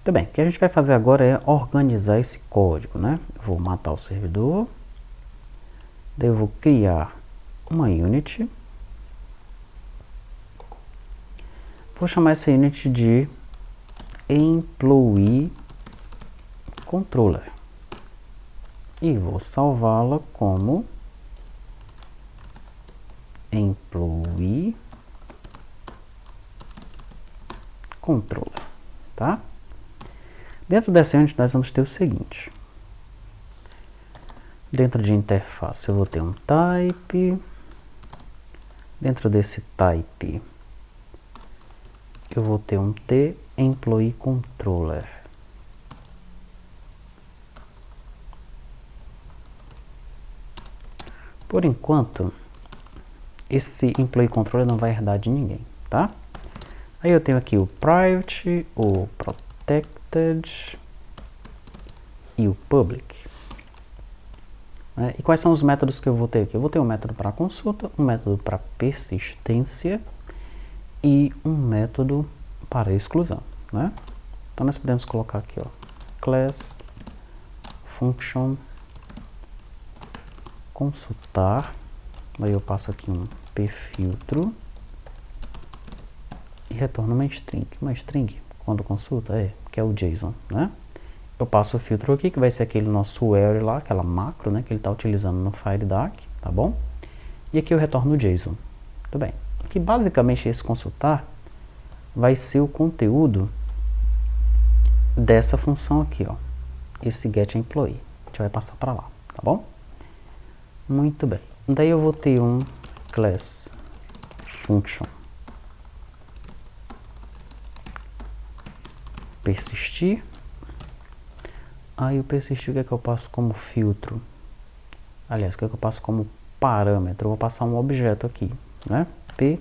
Muito bem, o que a gente vai fazer agora é organizar esse código, né? Eu vou matar o servidor, daí eu vou criar uma unit, vou chamar essa unit de employee controller e vou salvá-la como employee controller, tá? Dentro dessa unit nós vamos ter o seguinte: dentro de interface eu vou ter um type, dentro desse type eu vou ter um T employee controller. Por enquanto, esse employee controller não vai herdar de ninguém, tá? Aí eu tenho aqui o private, o protected e o public. E quais são os métodos que eu vou ter aqui? Eu vou ter um método para consulta, um método para persistência e um método para exclusão, né? Então nós podemos colocar aqui, ó, class function consultar, aí eu passo aqui um pfiltro e retorno uma string quando consulta que é o JSON, né? Eu passo o filtro aqui, que vai ser aquele nosso where lá, aquela macro, né, que ele está utilizando no FireDAC, tá bom? E aqui eu retorno o JSON. Tudo bem. Aqui basicamente esse consultar vai ser o conteúdo dessa função aqui, ó, esse getEmployee. A gente vai passar para lá, tá bom? Muito bem. Daí eu vou ter um class function persistir. Aí o persistir, o que é que eu passo como filtro? Aliás, o que é que eu passo como parâmetro? Eu vou passar um objeto aqui, né? P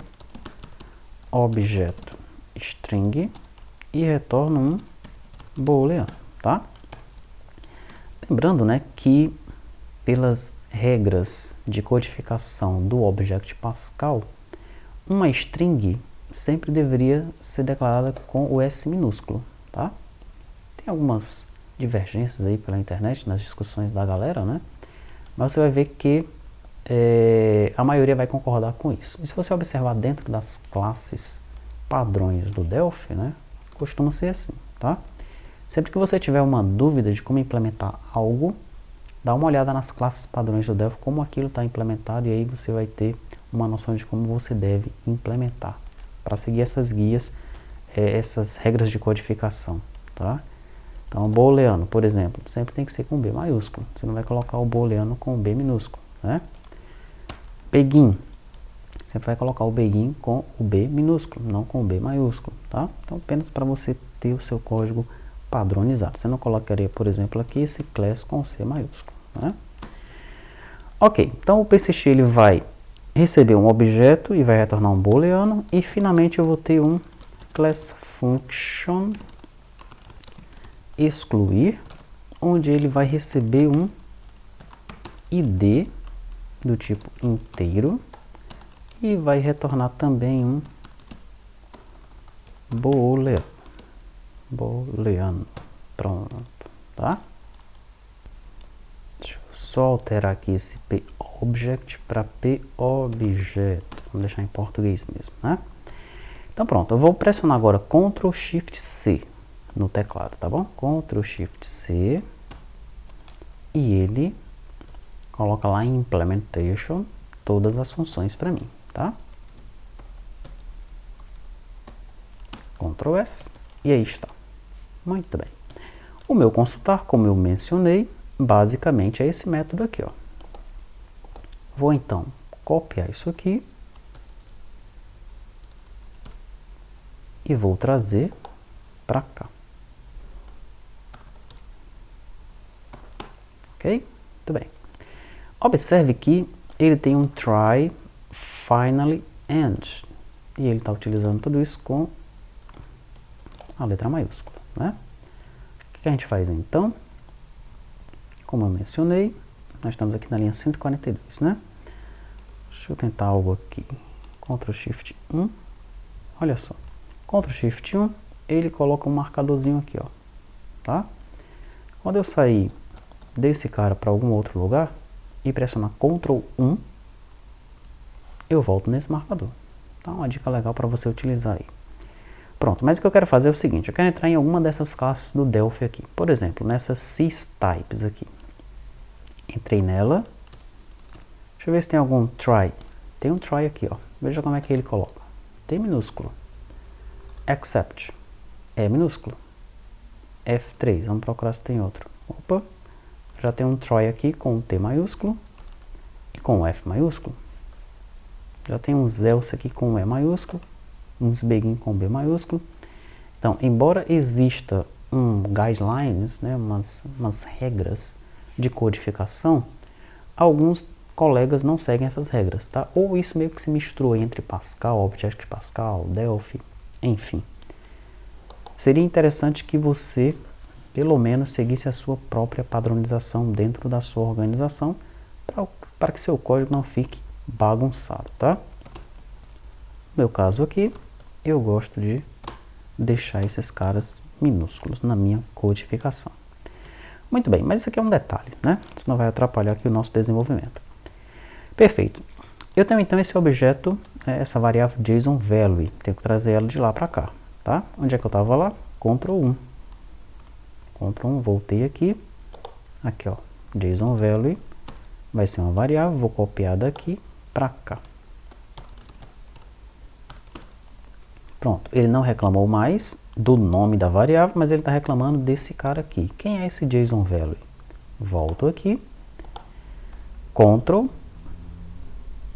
objeto string e retorno um booleano, tá? Lembrando, né, que pelas regras de codificação do Object Pascal, uma string sempre deveria ser declarada com o S minúsculo, tá? Tem algumas divergências aí pela internet, nas discussões da galera, né? Mas você vai ver que a maioria vai concordar com isso. E se você observar dentro das classes padrões do Delphi, né, costuma ser assim, tá? Sempre que você tiver uma dúvida de como implementar algo, dá uma olhada nas classes padrões do Delphi, como aquilo está implementado, e aí você vai ter uma noção de como você deve implementar, para seguir essas guias, essas regras de codificação, tá? Então, booleano, por exemplo, sempre tem que ser com B maiúsculo. Você não vai colocar o booleano com B minúsculo, né? Begin, sempre vai colocar o begin com o B minúsculo, não com o B maiúsculo, tá? Então, apenas para você ter o seu código padronizado. Você não colocaria, por exemplo, aqui esse class com C maiúsculo, né? Ok, então o persistir ele vai receber um objeto e vai retornar um booleano, e finalmente eu vou ter um class function excluir, onde ele vai receber um ID do tipo inteiro e vai retornar também um booleano. Pronto, tá? Deixa eu só alterar aqui esse pObject para pObjeto. Vamos deixar em português mesmo, né? Então pronto, eu vou pressionar agora Ctrl Shift C no teclado, tá bom? Ctrl Shift C e ele coloca lá em Implementation todas as funções para mim, tá? Ctrl S e aí está. Muito bem. O meu consultar, como eu mencionei, basicamente é esse método aqui, ó. Vou então copiar isso aqui e vou trazer para cá. Ok? Muito bem. Observe que ele tem um try, finally, end. E ele está utilizando tudo isso com a letra maiúscula, né? O que a gente faz então? Como eu mencionei, nós estamos aqui na linha 142, né? Deixa eu tentar algo aqui. Ctrl Shift 1. Olha só. Ctrl Shift 1, ele coloca um marcadorzinho aqui, ó. tá? Quando eu sair desse cara para algum outro lugar e pressionar Ctrl 1, eu volto nesse marcador. Tá? Uma dica legal para você utilizar aí. Pronto, mas o que eu quero fazer é o seguinte, eu quero entrar em alguma dessas classes do Delphi aqui. Por exemplo, nessa systypes aqui. Entrei nela. Deixa eu ver se tem algum try. Tem um try aqui, ó. Veja como é que ele coloca. T minúsculo. Accept. E minúsculo. F3. Vamos procurar se tem outro. Opa. Já tem um try aqui com um T maiúsculo e com um F maiúsculo. Já tem uns else aqui com um E maiúsculo. Uns begin com B maiúsculo. Então, embora exista guidelines, né, umas regras de codificação, alguns colegas não seguem essas regras, tá? Ou isso meio que se misturou entre Pascal, Objective Pascal, Delphi, enfim. Seria interessante que você, pelo menos, seguisse a sua própria padronização dentro da sua organização, para que seu código não fique bagunçado, tá? No meu caso aqui, eu gosto de deixar esses caras minúsculos na minha codificação. Muito bem, mas isso aqui é um detalhe, né? Isso não vai atrapalhar aqui o nosso desenvolvimento. Perfeito. Eu tenho então esse objeto, essa variável JSON Value. Tenho que trazer ela de lá para cá, tá? Onde é que eu estava lá? Ctrl 1. Ctrl 1, voltei aqui. Aqui, ó, JSON Value. Vai ser uma variável, vou copiar daqui para cá. Pronto, ele não reclamou mais do nome da variável, mas ele está reclamando desse cara aqui. Quem é esse JSON Value? Volto aqui, Ctrl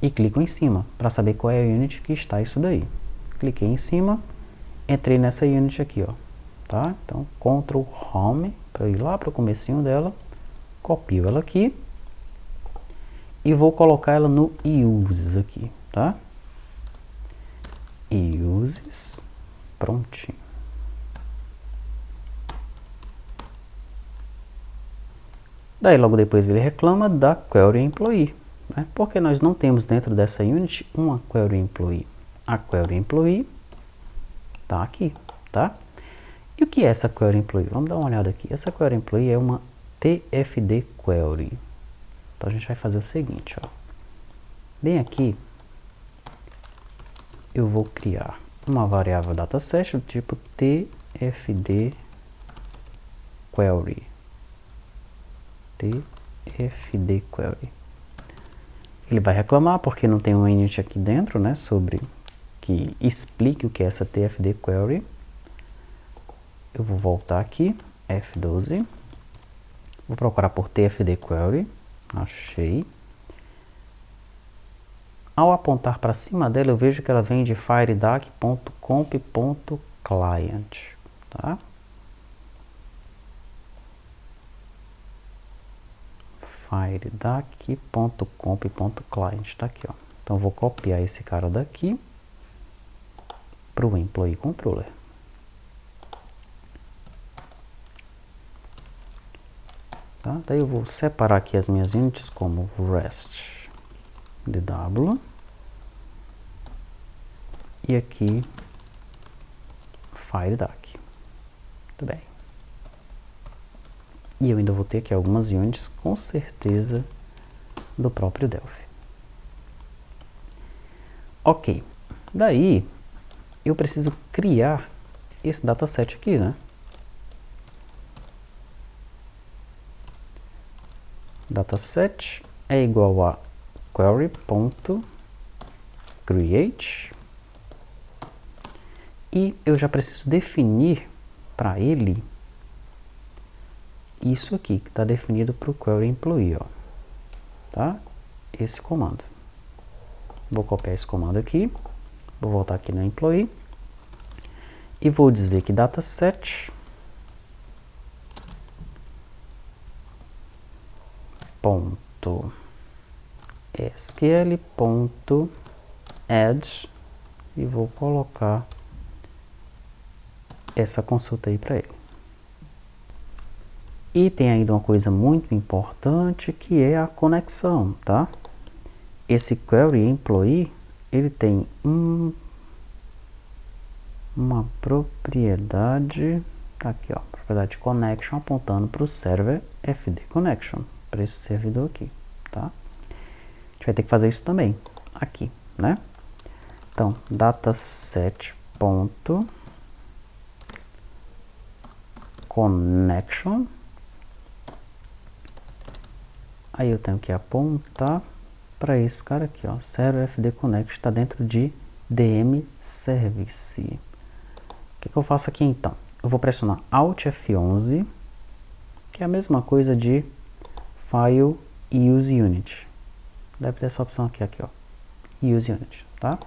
e clico em cima para saber qual é a unit que está isso daí. Cliquei em cima, entrei nessa unit aqui, ó, tá? Então, Ctrl Home para ir lá para o comecinho dela, copio ela aqui e vou colocar ela no Uses aqui, tá? Uses, prontinho. Daí logo depois ele reclama da Query Employee, né? Porque nós não temos dentro dessa unit uma Query Employee. A Query Employee tá aqui, tá? E o que é essa Query Employee? Vamos dar uma olhada aqui. Essa Query Employee é uma TFD Query. Então a gente vai fazer o seguinte, ó. Bem aqui, eu vou criar uma variável dataset do tipo TFD Query. TFD Query. Ele vai reclamar porque não tem um init aqui dentro, né, sobre que explique o que é essa TFD Query. Eu vou voltar aqui, F12. Vou procurar por TFD Query. Achei. Ao apontar para cima dela, eu vejo que ela vem de firedac.comp.client, tá? firedac.comp.client, tá aqui, ó. Então, vou copiar esse cara daqui para o Employee Controller. Tá? Daí eu vou separar aqui as minhas units como REST DW e aqui firedac. Muito bem. E eu ainda vou ter aqui algumas units, com certeza, do próprio Delphi. Ok. Daí, eu preciso criar esse dataset aqui, né? Dataset é igual a query.create e eu já preciso definir para ele isso aqui, que está definido para o Query Employee, ó, tá? Esse comando. Vou copiar esse comando aqui, vou voltar aqui no Employee e vou dizer que dataset ponto sql.add e vou colocar essa consulta aí para ele. E tem ainda uma coisa muito importante que é a conexão, tá? Esse Query Employee, ele tem uma propriedade, tá aqui, ó, propriedade connection apontando para o server fd connection, para esse servidor aqui, tá? A gente vai ter que fazer isso também aqui, né? Então, dataset.connection. Aí eu tenho que apontar para esse cara aqui, ó, server fd connection está dentro de dm service. O que eu faço aqui então? Eu vou pressionar Alt F11, que é a mesma coisa de File Use Unit. Deve ter essa opção aqui, ó, Use Unit, tá?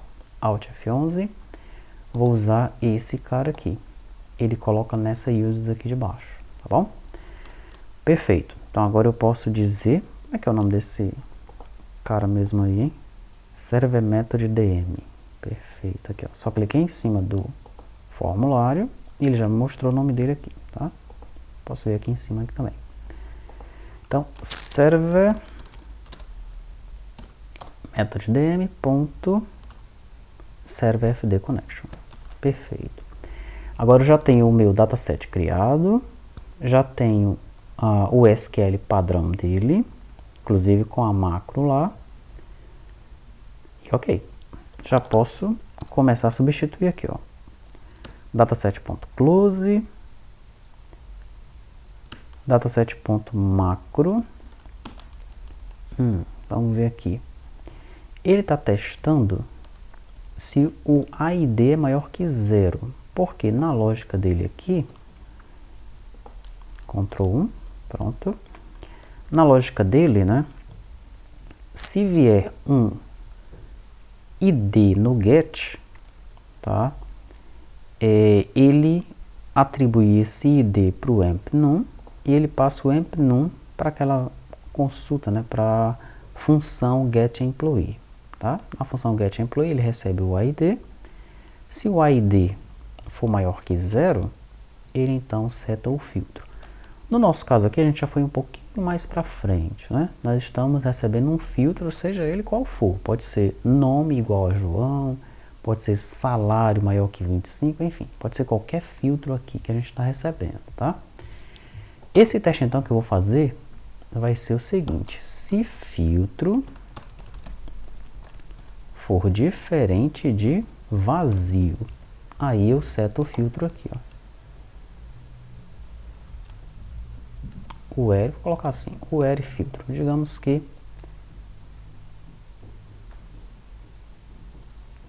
Alt F11, vou usar esse cara aqui. Ele coloca nessa uses aqui de baixo, tá bom? Perfeito. Então agora eu posso dizer, como é que é o nome desse cara mesmo aí, hein? Server Method DM. Perfeito, aqui ó. Só cliquei em cima do formulário e ele já me mostrou o nome dele aqui, tá? Posso ver aqui em cima aqui também. Então, server method DM ponto server fd connection. Perfeito. Agora eu já tenho o meu dataset criado, já tenho o SQL padrão dele, inclusive com a macro lá. E ok. Já posso começar a substituir aqui, ó. Dataset.close, dataset.macro. Vamos ver aqui. Ele está testando se o ID é maior que 0, porque na lógica dele aqui, Ctrl 1, pronto. Na lógica dele, né, se vier um ID no get, tá, ele atribui esse ID para o empNum e ele passa o empNum para aquela consulta, né, para a função getEmployee. Tá? Na função getEmployee ele recebe o ID. Se o ID for maior que 0, ele então seta o filtro. No nosso caso aqui a gente já foi um pouquinho mais para frente, né? Nós estamos recebendo um filtro, seja ele qual for. Pode ser nome igual a João, pode ser salário maior que 25, enfim, pode ser qualquer filtro aqui que a gente está recebendo, tá? Esse teste então que eu vou fazer vai ser o seguinte: se filtro for diferente de vazio, aí eu seto o filtro aqui, ó. Vou colocar assim, query filtro. Digamos que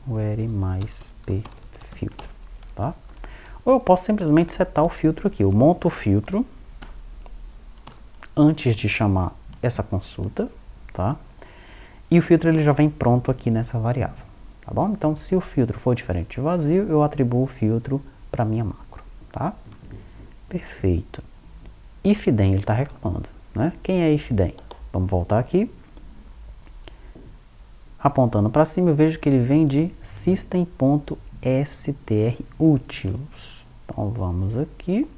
query mais p filtro, tá? Ou eu posso simplesmente setar o filtro aqui. Eu monto o filtro antes de chamar essa consulta, tá? E o filtro ele já vem pronto aqui nessa variável, tá bom? Então, se o filtro for diferente de vazio, eu atribuo o filtro para minha macro, tá? Perfeito. Ifden, ele está reclamando, né? Quem é ifden? Vamos voltar aqui. Apontando para cima, eu vejo que ele vem de system.strutils. Então, vamos aqui.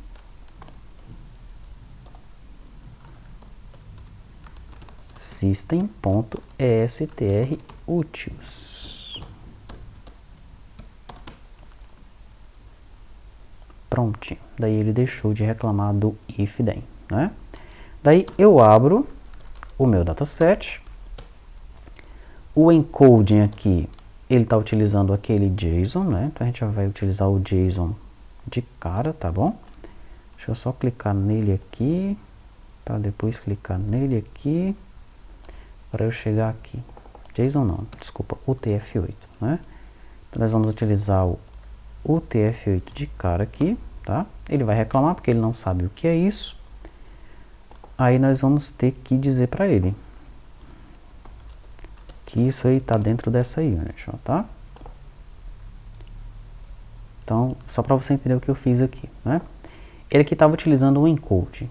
System.strutils. Prontinho. Daí ele deixou de reclamar do ifden, né? Daí eu abro o meu dataset. O encoding aqui, ele está utilizando aquele JSON, né? Então a gente já vai utilizar o JSON de cara, tá bom? Deixa eu só clicar nele aqui, para depois clicar nele aqui, para eu chegar aqui. JSON não, desculpa, UTF-8, né? Então nós vamos utilizar o UTF-8 de cara aqui, tá? Ele vai reclamar porque ele não sabe o que é isso. Aí nós vamos ter que dizer para ele que isso aí está dentro dessa unit, ó, tá? Então, só para você entender o que eu fiz aqui, né? Ele aqui estava utilizando um encoding.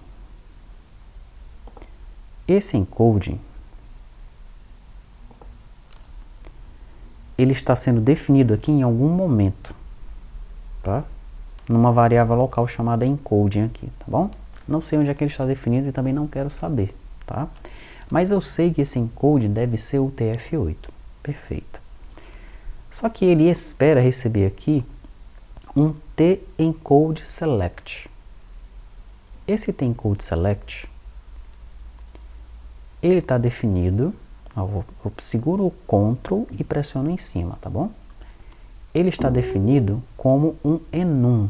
Esse encoding, ele está sendo definido aqui em algum momento, tá? Numa variável local chamada encoding aqui, tá bom? Não sei onde é que ele está definido e também não quero saber, tá? Mas eu sei que esse encoding deve ser o UTF-8, perfeito. Só que ele espera receber aqui um t-encode select, esse tem code select, ele está definido, eu seguro o Ctrl e pressiono em cima, tá bom? Ele está definido como um enum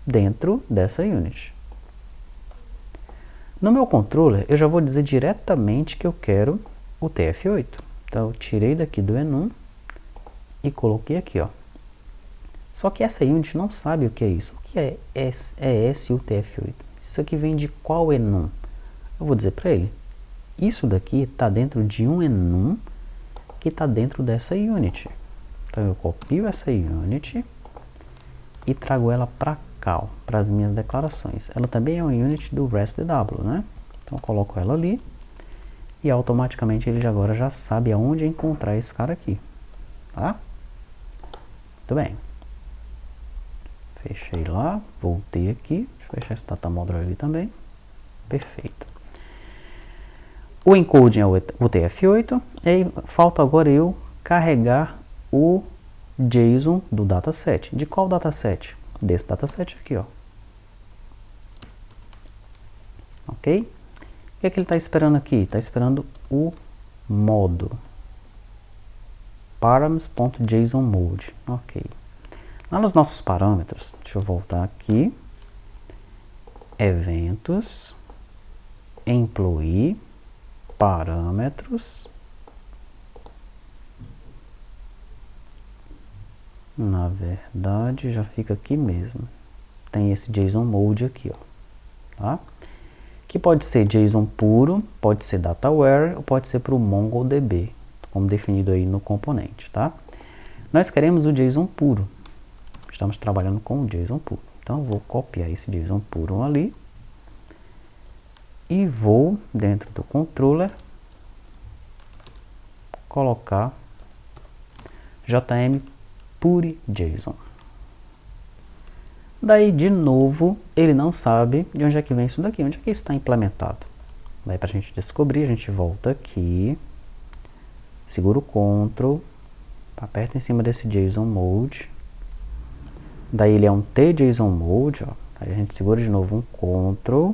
dentro dessa unit. No meu controller, eu já vou dizer diretamente que eu quero o TF8. Então, eu tirei daqui do enum e coloquei aqui, ó. Só que essa unit não sabe o que é isso. O que é esse UTF-8? Isso aqui vem de qual enum? Eu vou dizer para ele. Isso daqui está dentro de um enum que está dentro dessa unit. Então, eu copio essa unit e trago ela para cá, para as minhas declarações. Ela também é uma unit do RESTW, né? Então, eu coloco ela ali e automaticamente ele agora já sabe aonde encontrar esse cara aqui, tá? Muito bem. Fechei lá, voltei aqui, deixa eu fechar esse data modular ali também. Perfeito. O encoding é o TF8, e aí falta agora eu carregar o JSON do dataset. De qual dataset? Desse dataset aqui, ó. Ok? O que é que ele está esperando aqui? Está esperando o modo. params.jsonMode. Ok. Lá nos nossos parâmetros, deixa eu voltar aqui. Eventos, employee, parâmetros. Na verdade, já fica aqui mesmo. Tem esse JSON mode aqui, ó. Tá? Que pode ser JSON puro, pode ser dataware, ou pode ser para o MongoDB, como definido aí no componente, tá? Nós queremos o JSON puro. Estamos trabalhando com o JSON puro. Então, vou copiar esse JSON puro ali. E vou, dentro do controller, colocar JM Pure JSON. Daí, de novo, ele não sabe de onde é que vem isso daqui, onde é que isso está implementado. Daí, para a gente descobrir, a gente volta aqui, segura o Ctrl, aperta em cima desse JSON Mode. Daí, ele é um TJSON Mode, ó. Aí a gente segura de novo um Ctrl,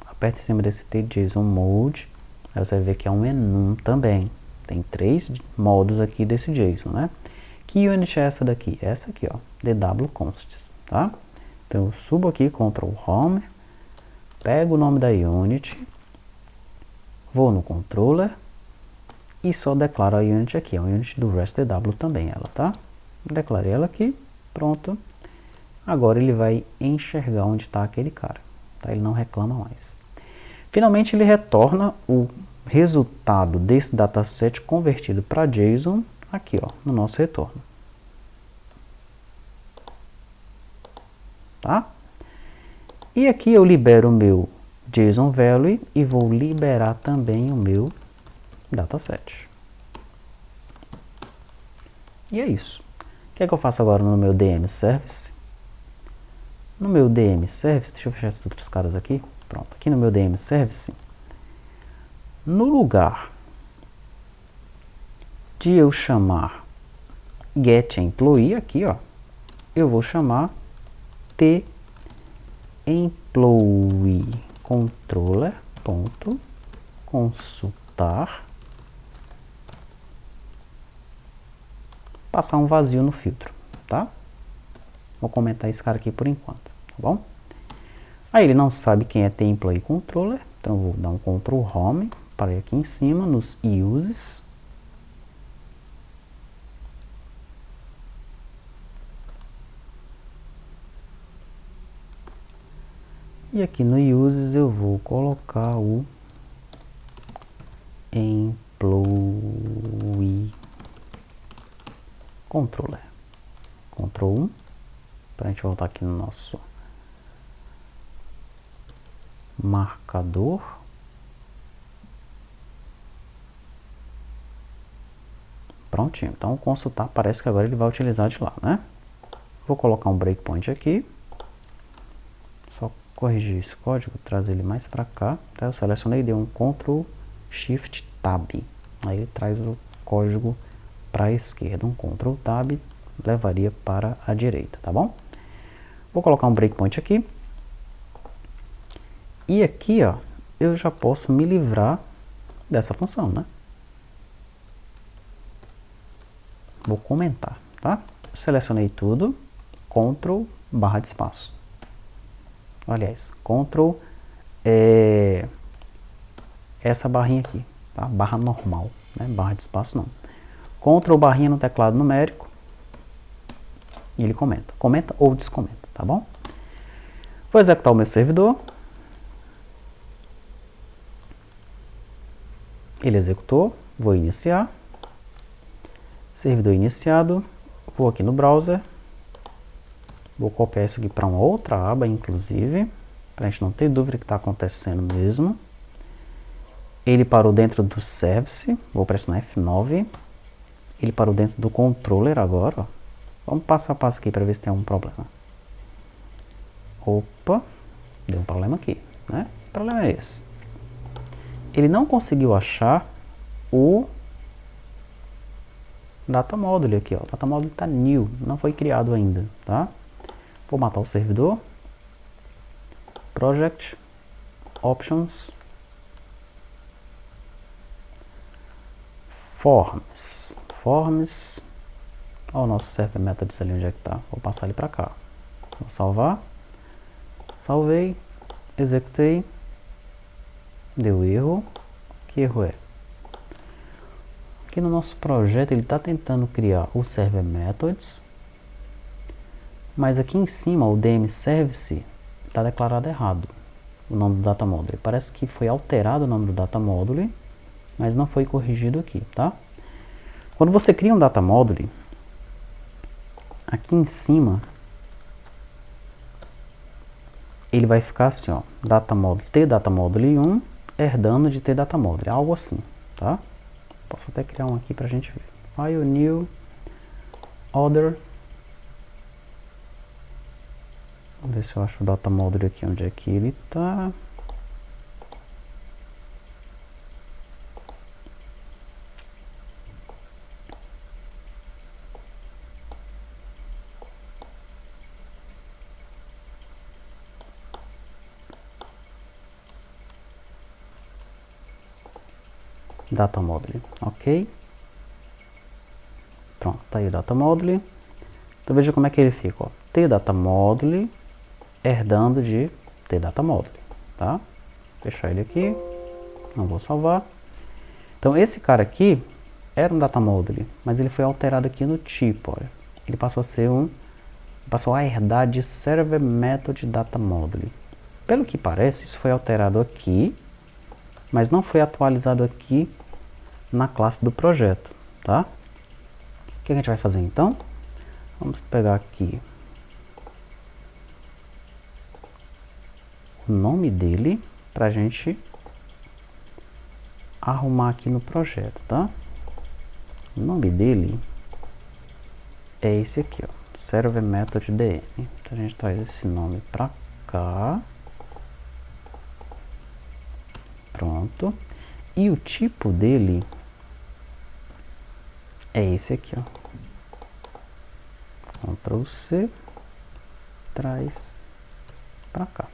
aperta em cima desse TJSON Mode, aí você vai ver que é um enum também. Tem 3 modos aqui desse JSON, né? Que unit é essa daqui? Essa aqui, ó, dwconsts, tá? Então, eu subo aqui, Ctrl Home, pego o nome da unit, vou no controller e só declaro a unit aqui, é uma unit do RESTW também, ela, tá? Declarei ela aqui, pronto. Agora ele vai enxergar onde está aquele cara, tá? Ele não reclama mais. Finalmente, ele retorna o resultado desse dataset convertido para JSON aqui, ó, no nosso retorno. Tá? E aqui eu libero o meu JSON Value e vou liberar também o meu dataset. E é isso. O que é que eu faço agora no meu DM Service? No meu DM Service, deixa eu fechar esses outros caras aqui. Pronto, aqui no meu DM Service, no lugar de eu chamar getEmployee aqui, ó, eu vou chamar tEmployee controller.consultar, passar um vazio no filtro, tá? Vou comentar esse cara aqui por enquanto, tá bom? Aí ele não sabe quem é tEmployee controller, então eu vou dar um Ctrl Home para ir aqui em cima nos uses. E aqui no uses eu vou colocar o employee controller. Ctrl 1 para a gente voltar aqui no nosso marcador. Prontinho. Então, consultar, parece que agora ele vai utilizar de lá, né? Vou colocar um breakpoint aqui. Só corrigir esse código, trazer ele mais para cá. Tá? Eu selecionei, dei um Ctrl Shift Tab. Aí ele traz o código para a esquerda. Um Ctrl Tab levaria para a direita, tá bom? Vou colocar um breakpoint aqui. E aqui, ó, eu já posso me livrar dessa função, né? Vou comentar, tá? Selecionei tudo, Ctrl barra de espaço. Aliás, Ctrl essa barrinha aqui, tá? Barra normal, né? Barra de espaço não. Ctrl barrinha no teclado numérico e ele comenta. Comenta ou descomenta, tá bom? Vou executar o meu servidor. Ele executou, vou iniciar. Servidor iniciado. Vou aqui no browser. Vou copiar isso aqui para uma outra aba, inclusive, para a gente não ter dúvida que está acontecendo mesmo. Ele parou dentro do service, vou pressionar F9. Ele parou dentro do controller agora, ó. Vamos passo a passo aqui para ver se tem algum problema. Opa, deu um problema aqui, né? O problema é esse. Ele não conseguiu achar o data module aqui, ó. O data module está new, não foi criado ainda, tá? Vou matar o servidor. Project, Options, Forms. Olha o nosso server methods ali, onde é que tá. Vou passar ele para cá. Vou salvar. Salvei. Executei. Deu erro. Que erro é? Aqui no nosso projeto ele está tentando criar o server methods. Mas aqui em cima o DM service está declarado errado. O nome do data module. Parece que foi alterado o nome do data module, mas não foi corrigido aqui, tá? Quando você cria um data module, aqui em cima ele vai ficar assim, ó, data module t data module 1 herdando de t data module, algo assim, tá? Posso até criar um aqui pra gente ver. File new order. Vamos ver se eu acho o data module aqui, onde é que ele tá. Data module, ok? Pronto, tá aí o data module. Então veja como é que ele fica, ó. T data module herdando de T data module, tá? Vou fechar ele aqui, não vou salvar. Então esse cara aqui era um data module, mas ele foi alterado aqui no tipo, olha. Ele passou a ser passou a herdar de server method data module. Pelo que parece, isso foi alterado aqui, mas não foi atualizado aqui na classe do projeto, tá? O que a gente vai fazer então? Vamos pegar aqui o nome dele para a gente arrumar aqui no projeto, tá? O nome dele é esse aqui, ó, server method dm. Então a gente traz esse nome para cá. Pronto. E o tipo dele é esse aqui, ó. Ctrl C, traz para cá.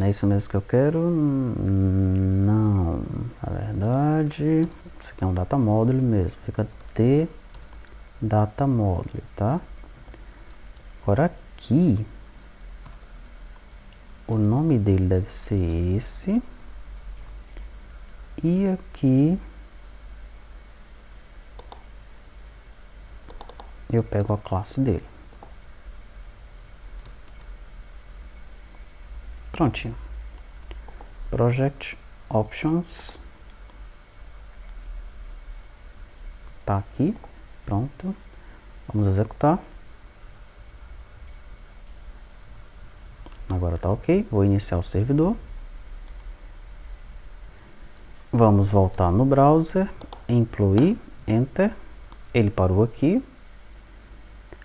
É isso mesmo que eu quero? Não, na verdade, isso aqui é um data module mesmo, fica T data module, tá? Agora aqui, o nome dele deve ser esse, e aqui eu pego a classe dele. Prontinho. Project Options. Tá aqui. Pronto. Vamos executar. Agora tá ok. Vou iniciar o servidor. Vamos voltar no browser. Employee. Enter. Ele parou aqui.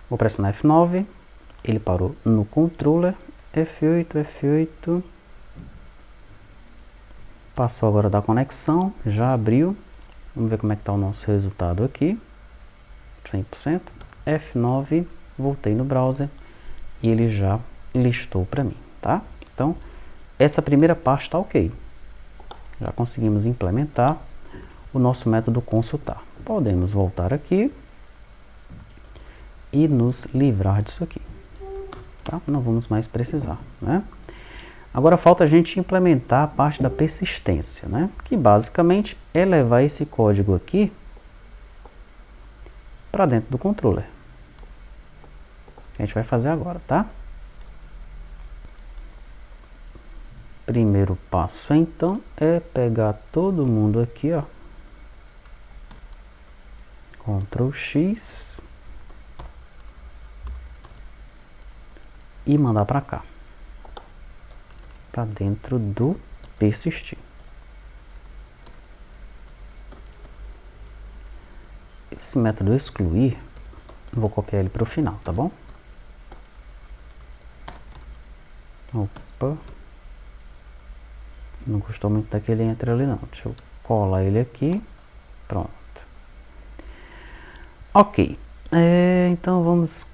Vou pressionar F9. Ele parou no controller. F8. Passou agora da conexão, já abriu. Vamos ver como é que está o nosso resultado aqui. 100%. F9, voltei no browser e ele já listou para mim, tá? Então, essa primeira parte está ok. Já conseguimos implementar o nosso método consultar. Podemos voltar aqui e nos livrar disso aqui, tá? Não vamos mais precisar, né? Agora falta a gente implementar a parte da persistência, né? Que basicamente é levar esse código aqui para dentro do controller. Que a gente vai fazer agora, tá? Primeiro passo, então, é pegar todo mundo aqui, ó. Ctrl X e mandar para cá, para dentro do persistir. Esse método excluir, vou copiar ele para o final, tá bom? Opa, não gostou muito daquele entre ali não. Deixa eu colar ele aqui, pronto. Ok, então vamos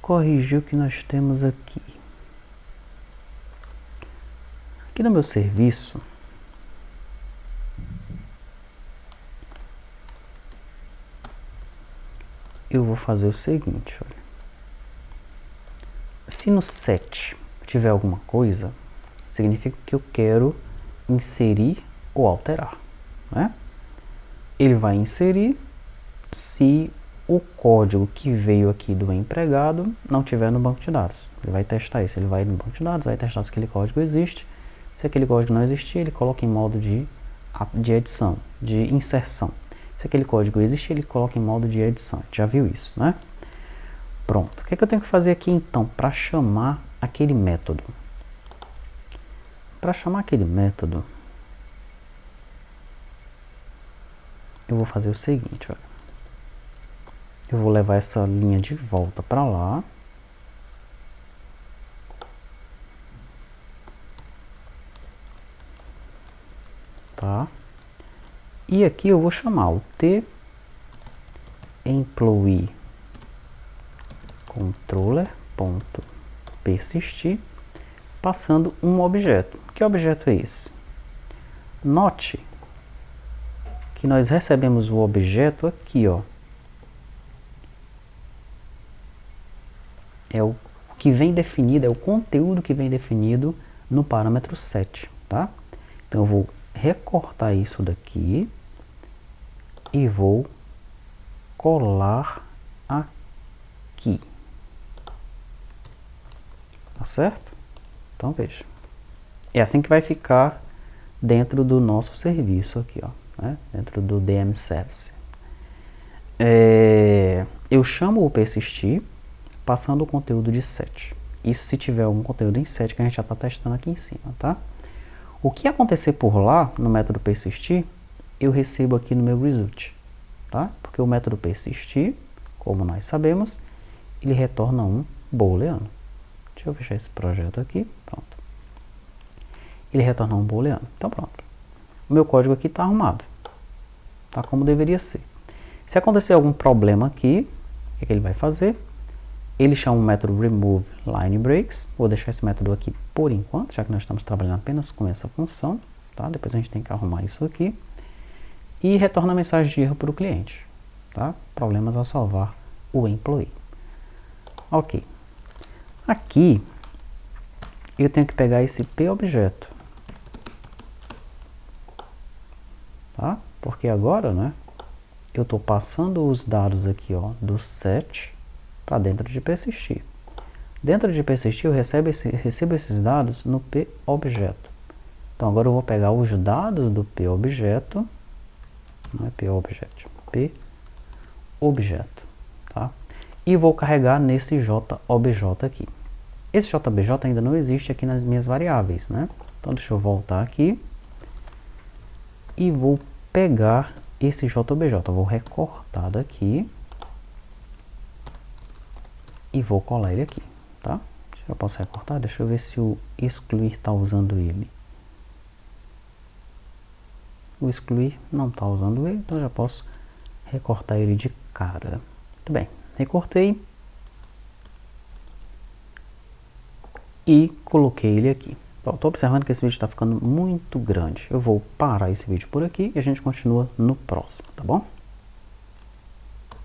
corrigir o que nós temos aqui. Aqui no meu serviço, eu vou fazer o seguinte, olha. Se no set tiver alguma coisa, significa que eu quero inserir ou alterar, né? Ele vai inserir se o código que veio aqui do empregado não tiver no banco de dados. Ele vai testar isso, ele vai no banco de dados, vai testar se aquele código existe. Se aquele código não existir, ele coloca em modo de edição, de inserção. Se aquele código existe, ele coloca em modo de edição. Já viu isso, né? Pronto. O que é que eu tenho que fazer aqui então para chamar aquele método? Para chamar aquele método, eu vou fazer o seguinte, olha. Eu vou levar essa linha de volta para lá. Tá? E aqui eu vou chamar o tEmployee controller.persistir, passando um objeto. Que objeto é esse? Note que nós recebemos o objeto aqui, ó. É o que vem definido, é o conteúdo que vem definido no parâmetro set, tá? Então eu vou recortar isso daqui e vou colar aqui. Tá certo? Então veja. É assim que vai ficar dentro do nosso serviço aqui, ó, né? Dentro do DM Service. Eu chamo o persistir passando o conteúdo de set. Isso se tiver algum conteúdo em set que a gente já está testando aqui em cima, tá? O que acontecer por lá, no método persistir, eu recebo aqui no meu result, tá? Porque o método persistir, como nós sabemos, ele retorna um booleano. Deixa eu fechar esse projeto aqui, pronto. Ele retorna um booleano, então pronto. O meu código aqui está arrumado, tá como deveria ser. Se acontecer algum problema aqui, o que ele vai fazer? Ele chama o método remove line breaks. Vou deixar esse método aqui por enquanto, já que nós estamos trabalhando apenas com essa função, tá? Depois a gente tem que arrumar isso aqui. E retorna a mensagem de erro para o cliente, tá? Problemas ao salvar o employee. Ok. Aqui, eu tenho que pegar esse pObjeto, tá? Porque agora, né, eu estou passando os dados aqui, ó, do set para dentro de persistir. Dentro de persistir, eu recebo esses dados no pObjeto. Então, agora eu vou pegar os dados do pObjeto, não é pObjeto, pObjeto, tá? E vou carregar nesse JOBJ aqui. Esse JBJ ainda não existe aqui nas minhas variáveis, né? Então, deixa eu voltar aqui e vou pegar esse JBJ. Eu vou recortar daqui e vou colar ele aqui, tá? Eu posso recortar, deixa eu ver se o excluir está usando ele. O excluir não está usando ele, então já posso recortar ele de cara. Muito bem, recortei. e coloquei ele aqui. Estou observando que esse vídeo está ficando muito grande. Eu vou parar esse vídeo por aqui e a gente continua no próximo, tá bom?